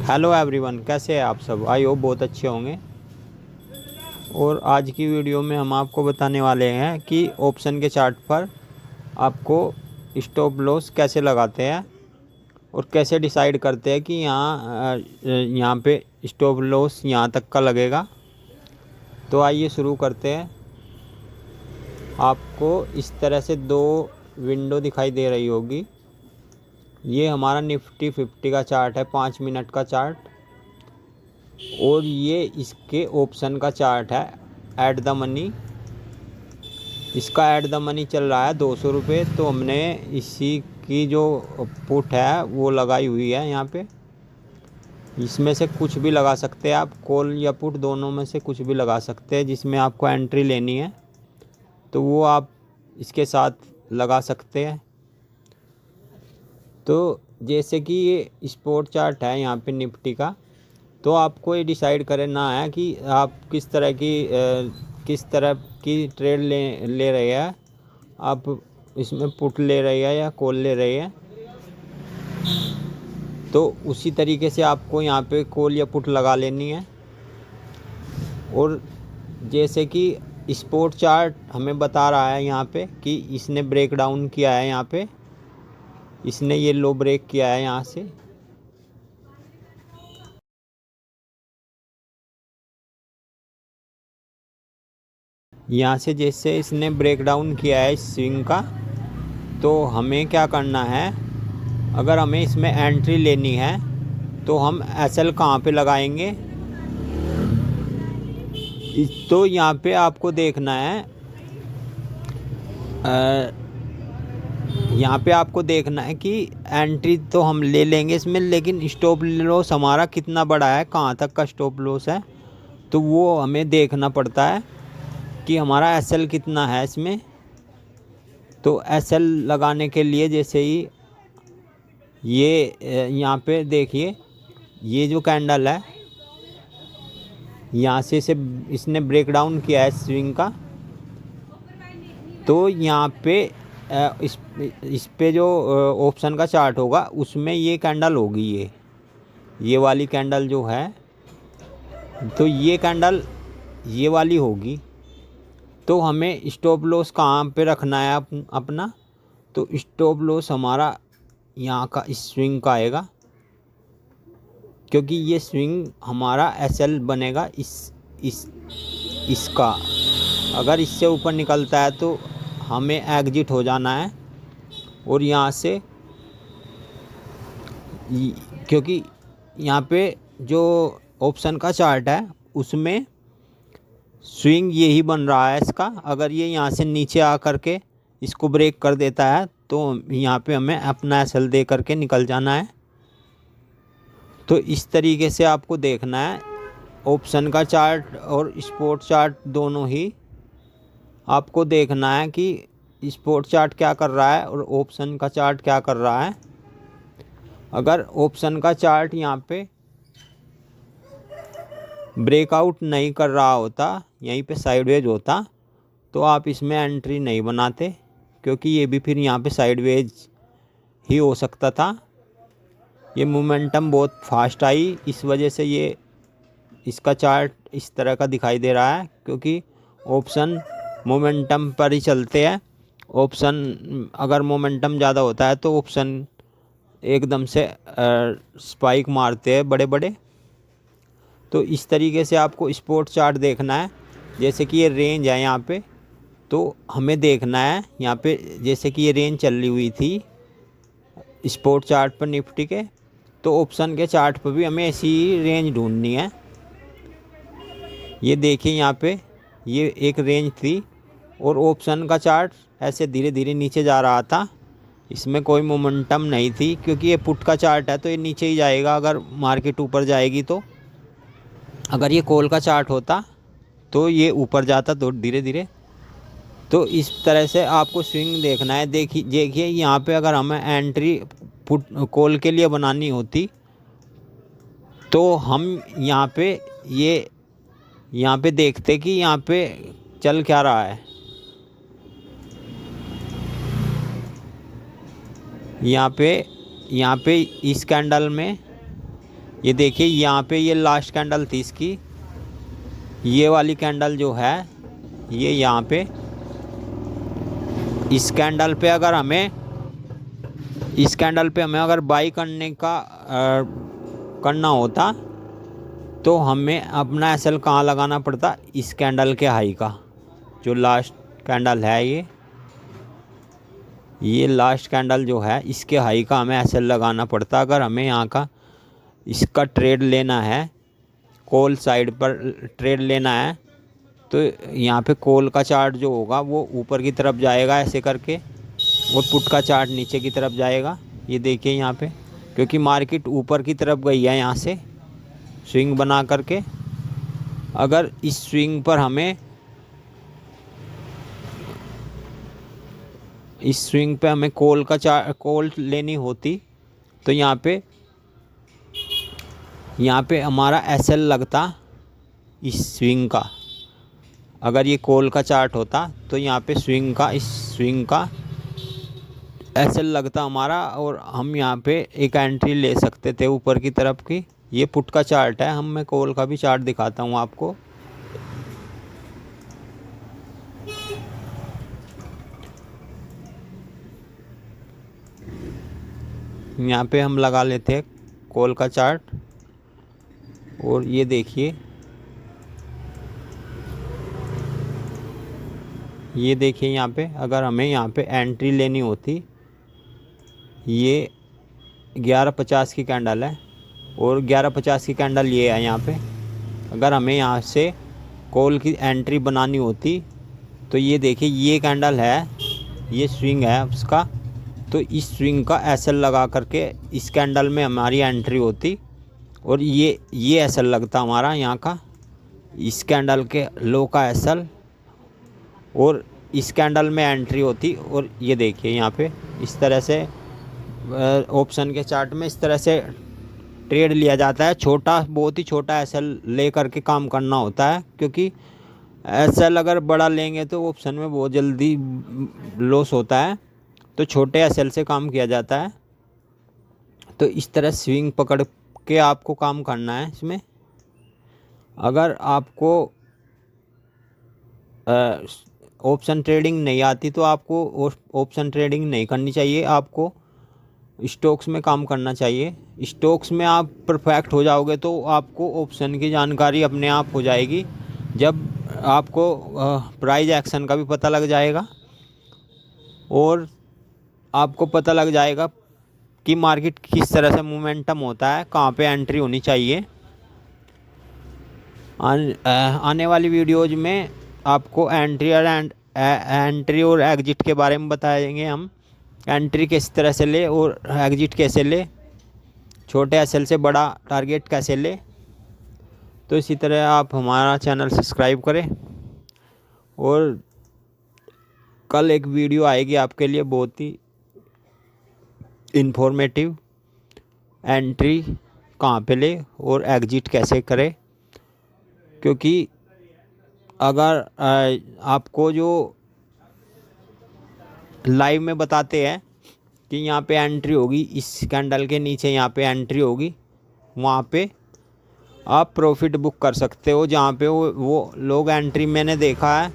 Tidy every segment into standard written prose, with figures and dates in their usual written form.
Hello everyone, कैसे हैं आप सब। आई होप बहुत अच्छे होंगे। और आज की वीडियो में हम आपको बताने वाले हैं कि ऑप्शन के चार्ट पर आपको स्टॉप लॉस कैसे लगाते हैं और कैसे डिसाइड करते हैं कि यहाँ पे स्टॉप लॉस यहाँ तक का लगेगा। तो आइए शुरू करते हैं। आपको इस तरह से दो विंडो दिखाई दे रही होगी। ये हमारा निफ्टी 50 का चार्ट है, 5 मिनट का चार्ट। और ये इसके ऑप्शन का चार्ट है ऐट द मनी। इसका ऐट द मनी चल रहा है 200 रुपये। तो हमने इसी की जो पुट है वो लगाई हुई है यहाँ पे। इसमें से कुछ भी लगा सकते हैं आप, कॉल या पुट दोनों में से कुछ भी लगा सकते हैं। जिसमें आपको एंट्री लेनी है तो वो आप इसके साथ लगा सकते हैं। तो जैसे कि ये स्पॉट चार्ट है यहाँ पे निफ्टी का, तो आपको ये डिसाइड करना है कि आप किस तरह की ट्रेड ले रहे हैं। आप इसमें पुट ले रहे हैं या कॉल ले रहे हैं। तो उसी तरीके से आपको यहाँ पे कॉल या पुट लगा लेनी है। और जैसे कि स्पॉट चार्ट हमें बता रहा है यहाँ पे कि इसने ब्रेक डाउन किया है। यहाँ पे इसने ये लो ब्रेक किया है यहाँ से। यहाँ से जैसे इसने ब्रेक डाउन किया है इस स्विंग का, तो हमें क्या करना है, अगर हमें इसमें एंट्री लेनी है तो हम एसएल कहाँ पे लगाएंगे। तो यहाँ पे आपको देखना है, यहाँ पे आपको देखना है कि एंट्री तो हम ले लेंगे इसमें, लेकिन स्टॉप लॉस हमारा कितना बड़ा है, कहाँ तक का स्टॉप लॉस है। तो वो हमें देखना पड़ता है कि हमारा एसएल कितना है इसमें। तो एसएल लगाने के लिए जैसे ही ये यहाँ पे देखिए, ये जो कैंडल है यहाँ से इसने ब्रेक डाउन किया है स्विंग का। तो यहाँ पे इस पे जो ऑप्शन का चार्ट होगा उसमें ये कैंडल होगी, ये वाली कैंडल जो है। तो ये कैंडल ये वाली होगी। तो हमें स्टॉप लॉस कहाँ पे रखना है अपना। तो स्टॉप लॉस हमारा यहाँ का इस स्विंग का आएगा, क्योंकि ये स्विंग हमारा एसएल बनेगा इसका। अगर इससे ऊपर निकलता है तो हमें एग्जिट हो जाना है। और यहाँ से क्योंकि यहाँ पे जो ऑप्शन का चार्ट है उसमें स्विंग यही बन रहा है इसका। अगर ये यहाँ से नीचे आ कर के इसको ब्रेक कर देता है तो यहाँ पे हमें अपना एसएल दे करके निकल जाना है। तो इस तरीके से आपको देखना है। ऑप्शन का चार्ट और स्पॉट चार्ट दोनों ही आपको देखना है कि स्पॉट चार्ट क्या कर रहा है और ऑप्शन का चार्ट क्या कर रहा है। अगर ऑप्शन का चार्ट यहाँ पे ब्रेकआउट नहीं कर रहा होता, यहीं पे साइडवेज होता, तो आप इसमें एंट्री नहीं बनाते, क्योंकि ये भी फिर यहाँ पे साइडवेज ही हो सकता था। ये मोमेंटम बहुत फास्ट आई, इस वजह से ये इसका चार्ट इस तरह का दिखाई दे रहा है, क्योंकि ऑप्शन मोमेंटम पर ही चलते हैं। ऑप्शन अगर मोमेंटम ज़्यादा होता है तो ऑप्शन एकदम से स्पाइक मारते हैं बड़े बड़े। तो इस तरीके से आपको स्पॉट चार्ट देखना है। जैसे कि ये रेंज है यहाँ पे, तो हमें देखना है यहाँ पे, जैसे कि ये रेंज चली हुई थी स्पॉट चार्ट पर निफ्टी के, तो ऑप्शन के चार्ट पर भी हमें ऐसी रेंज ढूंढनी है। ये देखिए यहाँ पे ये एक रेंज थी और ऑप्शन का चार्ट ऐसे धीरे धीरे नीचे जा रहा था। इसमें कोई मोमेंटम नहीं थी, क्योंकि ये पुट का चार्ट है तो ये नीचे ही जाएगा अगर मार्केट ऊपर जाएगी तो। अगर ये कॉल का चार्ट होता तो ये ऊपर जाता तो धीरे धीरे। तो इस तरह से आपको स्विंग देखना है। देखिए यहाँ पे अगर हमें एंट्री पुट कॉल के लिए बनानी होती तो हम यहाँ पे देखते कि यहाँ पे चल क्या रहा है। यहाँ पे इस कैंडल में ये देखिए यहाँ पे ये लास्ट कैंडल थी इसकी, ये वाली कैंडल जो है ये यहाँ पे, इस कैंडल पे अगर हमें अगर बाई करने का करना होता तो हमें अपना एसएल कहाँ लगाना पड़ता, इस कैंडल के हाई का, जो लास्ट कैंडल है ये लास्ट कैंडल जो है इसके हाई का हमें एसएल लगाना पड़ता। अगर हमें यहाँ का इसका ट्रेड लेना है, कॉल साइड पर ट्रेड लेना है, तो यहाँ पे कॉल का चार्ट जो होगा वो ऊपर की तरफ जाएगा ऐसे करके, और पुट का चार्ट नीचे की तरफ जाएगा। ये देखिए यहाँ पे, क्योंकि मार्केट ऊपर की तरफ गई है यहाँ से स्विंग बना करके। अगर इस स्विंग पर हमें कॉल लेनी होती तो यहाँ पे हमारा एसएल लगता इस स्विंग का। अगर ये कॉल का चार्ट होता तो यहाँ पे इस स्विंग का एसएल लगता हमारा, और हम यहाँ पे एक एंट्री ले सकते थे ऊपर की तरफ की। ये पुट का चार्ट है, मैं कॉल का भी चार्ट दिखाता हूँ आपको। यहाँ पे हम लगा लेते हैं कॉल का चार्ट, और ये देखिए यहाँ पे अगर हमें यहाँ पे एंट्री लेनी होती, ये 1150 की कैंडल है और 1150 की कैंडल ये है यहाँ पे। अगर हमें यहाँ से कॉल की एंट्री बनानी होती तो ये देखिए ये कैंडल है, ये स्विंग है उसका, तो इस स्विंग का एसएल लगा करके इस कैंडल में हमारी एंट्री होती, और ये एसएल लगता हमारा यहाँ का, इस कैंडल के लो का एसएल, और इस कैंडल में एंट्री होती। और ये देखिए यहाँ पे इस तरह से ऑप्शन के चार्ट में इस तरह से ट्रेड लिया जाता है। बहुत ही छोटा एसएल ले करके काम करना होता है, क्योंकि एसएल अगर बड़ा लेंगे तो ऑप्शन में बहुत जल्दी लॉस होता है, तो छोटे एसएल से काम किया जाता है। तो इस तरह स्विंग पकड़ के आपको काम करना है इसमें। अगर आपको ऑप्शन ट्रेडिंग नहीं आती तो आपको ऑप्शन ट्रेडिंग नहीं करनी चाहिए, आपको स्टॉक्स में काम करना चाहिए। स्टॉक्स में आप परफेक्ट हो जाओगे तो आपको ऑप्शन की जानकारी अपने आप हो जाएगी। जब आपको प्राइस एक्शन का भी पता लग जाएगा और आपको पता लग जाएगा कि मार्केट किस तरह से मोमेंटम होता है, कहाँ पे एंट्री होनी चाहिए। आने वाली वीडियोज में आपको एंट्री और एग्जिट के बारे में बताएंगे हम। एंट्री किस तरह से ले और एग्जिट कैसे ले, छोटे एसएल से बड़ा टारगेट कैसे ले। तो इसी तरह आप हमारा चैनल सब्सक्राइब करें, और कल एक वीडियो आएगी आपके लिए बहुत ही इन्फॉर्मेटिव, एंट्री कहाँ पे ले और एग्जिट कैसे करें। क्योंकि अगर आपको जो लाइव में बताते हैं कि यहाँ पे एंट्री होगी, इस कैंडल के नीचे यहाँ पे एंट्री होगी, वहाँ पे आप प्रॉफिट बुक कर सकते हो। जहाँ पे वो लोग एंट्री, मैंने देखा है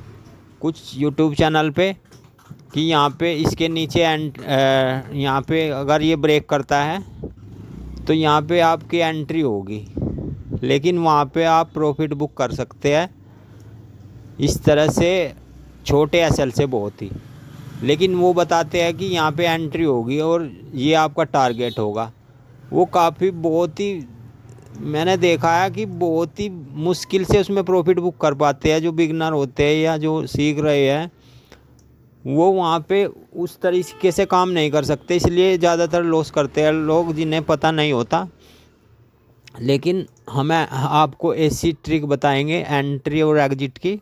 कुछ यूट्यूब चैनल पे कि यहाँ पे इसके नीचे यहाँ पे अगर ये ब्रेक करता है तो यहाँ पे आपकी एंट्री होगी, लेकिन वहाँ पे आप प्रॉफिट बुक कर सकते हैं इस तरह से छोटे एसएल से बहुत ही। लेकिन वो बताते हैं कि यहाँ पे एंट्री होगी और ये आपका टारगेट होगा। वो बहुत ही मैंने देखा है कि बहुत ही मुश्किल से उसमें प्रॉफिट बुक कर पाते हैं जो बिगनर होते हैं या जो सीख रहे हैं। वो वहाँ पे उस तरीके से काम नहीं कर सकते, इसलिए ज़्यादातर लॉस करते हैं लोग जिन्हें पता नहीं होता। लेकिन हमें आपको ऐसी ट्रिक बताएंगे एंट्री और एग्जिट की,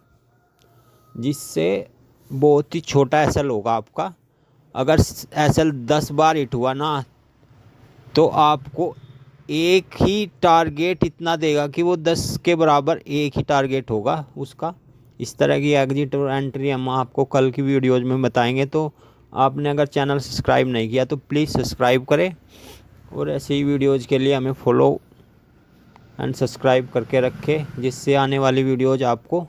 जिससे बहुत ही छोटा एसएल होगा आपका। अगर एसएल 10 बार हिट हुआ ना तो आपको एक ही टारगेट इतना देगा कि वो 10 के बराबर एक ही टारगेट होगा उसका। इस तरह की एग्जिट और एंट्री हम आपको कल की वीडियोज़ में बताएंगे। तो आपने अगर चैनल सब्सक्राइब नहीं किया तो प्लीज़ सब्सक्राइब करें, और ऐसे ही वीडियोज़ के लिए हमें फॉलो एंड सब्सक्राइब करके रखें, जिससे आने वाली वीडियोज़ आपको